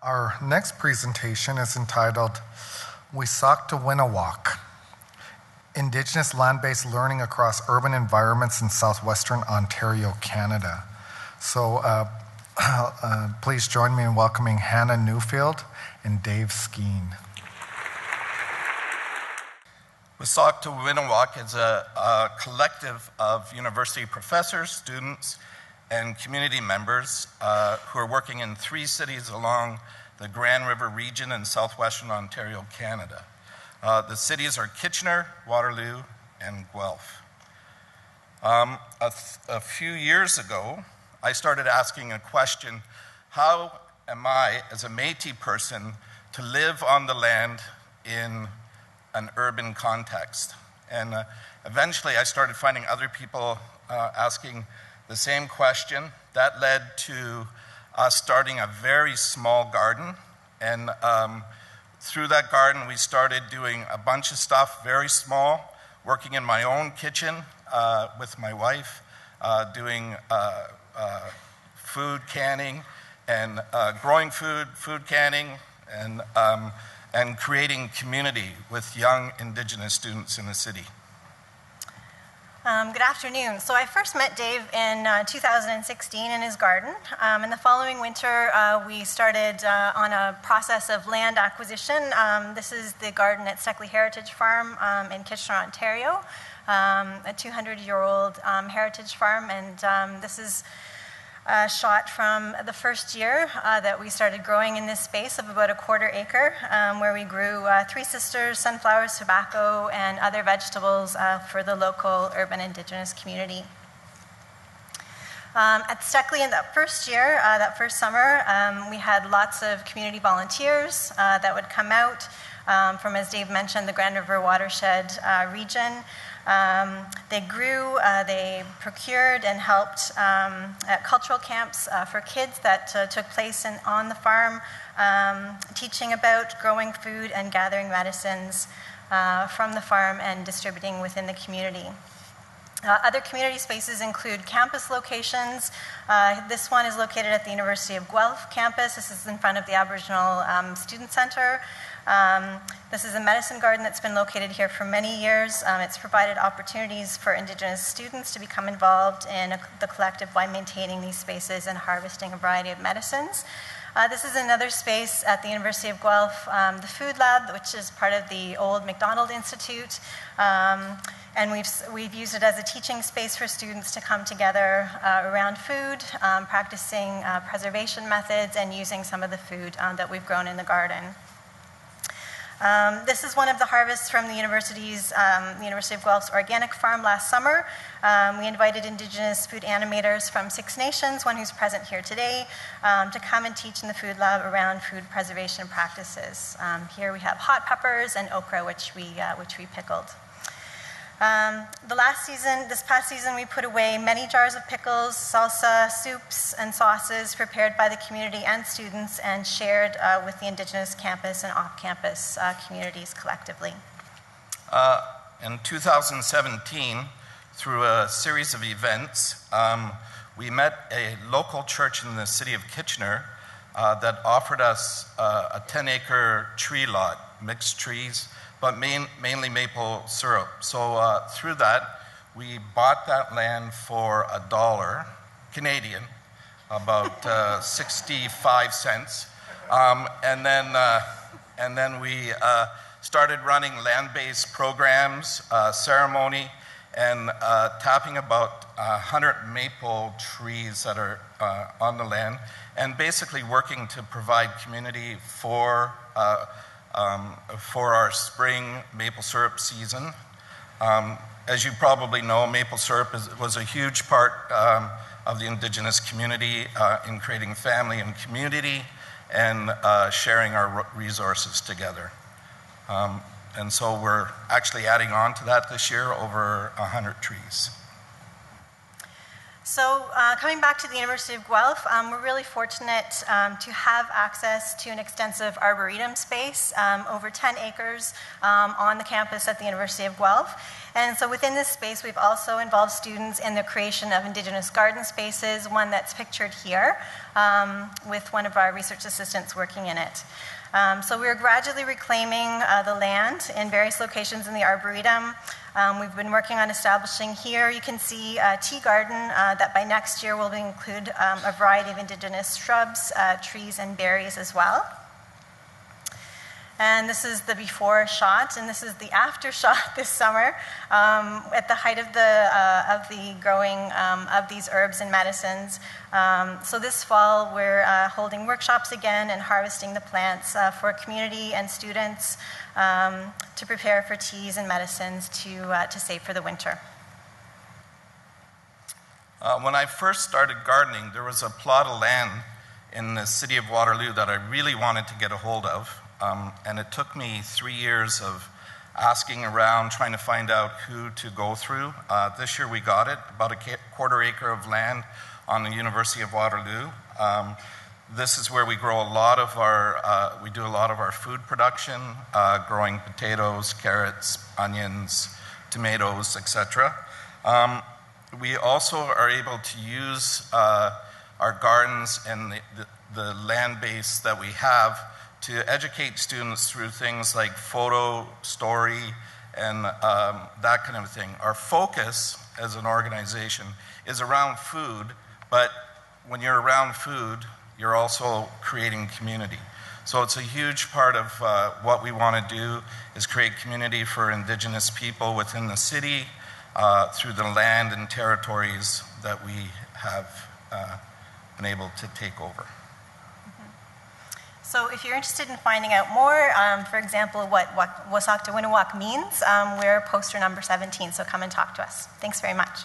Our next presentation is entitled We Sought to Win a Walk, Indigenous Land-Based Learning Across Urban Environments in Southwestern Ontario, Canada. So please join me in welcoming Hannah Newfield and Dave Skeen. We Sought to Win a Walk is a collective of university professors, students, and community members who are working in 3 cities along the Grand River region in southwestern Ontario, Canada. The cities are Kitchener, Waterloo, and Guelph. A few years ago, I started asking a question: how am I, as a Métis person, to live on the land in an urban context? And eventually I started finding other people asking the same question. That led to us starting a very small garden, and through that garden we started doing a bunch of stuff, very small, working in my own kitchen with my wife, doing food canning and growing food canning, and creating community with young Indigenous students in the city. Good afternoon. So I first met Dave in 2016 in his garden. In the following winter, we started on a process of land acquisition. This is the garden at Steckley Heritage Farm in Kitchener, Ontario, a 200-year-old heritage farm. And this is a shot from the first year that we started growing in this space of about a quarter acre, where we grew 3 sisters, sunflowers, tobacco, and other vegetables for the local urban Indigenous community. At Steckley in that first year, that first summer, we had lots of community volunteers that would come out from, as Dave mentioned, the Grand River watershed region. They grew, they procured and helped at cultural camps for kids that took place on the farm, teaching about growing food and gathering medicines from the farm and distributing within the community. Other community spaces include campus locations. This one is located at the University of Guelph campus. This is in front of the Aboriginal Student Centre. This is a medicine garden that's been located here for many years. It's provided opportunities for Indigenous students to become involved in the collective by maintaining these spaces and harvesting a variety of medicines. This is another space at the University of Guelph, the Food Lab, which is part of the old MacDonald Institute. And we've used it as a teaching space for students to come together around food, practicing preservation methods, and using some of the food that we've grown in the garden. This is one of the harvests from the University of Guelph's organic farm last summer. We invited Indigenous food animators from 6 nations, one who's present here today, to come and teach in the food lab around food preservation practices. Here we have hot peppers and okra, which we pickled. This past season, we put away many jars of pickles, salsa, soups, and sauces prepared by the community and students and shared with the Indigenous campus and off-campus communities collectively. In 2017, through a series of events, we met a local church in the city of Kitchener that offered us a 10-acre tree lot, mixed trees, but mainly maple syrup. So through that, we bought that land for $1 Canadian, about 65 cents. And then we started running land-based programs, ceremony, and tapping about 100 maple trees that are on the land, and basically working to provide community for our spring maple syrup season. As you probably know, maple syrup was a huge part of the Indigenous community in creating family and community and sharing our resources together. And so we're actually adding on to that this year, over 100 trees. So coming back to the University of Guelph, we're really fortunate to have access to an extensive arboretum space, over 10 acres on the campus at the University of Guelph. And so within this space, we've also involved students in the creation of Indigenous garden spaces, one that's pictured here, with one of our research assistants working in it. So we're gradually reclaiming the land in various locations in the Arboretum. We've been working on establishing here, you can see a tea garden that by next year will include a variety of Indigenous shrubs, trees, and berries as well. And this is the before shot, and this is the after shot this summer at the height of the growing of these herbs and medicines. So this fall, we're holding workshops again and harvesting the plants for community and students to prepare for teas and medicines to save for the winter. When I first started gardening, there was a plot of land in the city of Waterloo that I really wanted to get a hold of. And it took me 3 years of asking around, trying to find out who to go through. This year we got it, about a quarter acre of land on the University of Waterloo. This is where we grow a lot of we do a lot of our food production, growing potatoes, carrots, onions, tomatoes, etc. We also are able to use our gardens and the land base that we have to educate students through things like photo, story, and that kind of thing. Our focus as an organization is around food, but when you're around food, you're also creating community. So it's a huge part of what we want to do is create community for Indigenous people within the city through the land and territories that we have been able to take over. So if you're interested in finding out more, for example, what Wasaq to Winawak means, we're poster number 17, so come and talk to us. Thanks very much.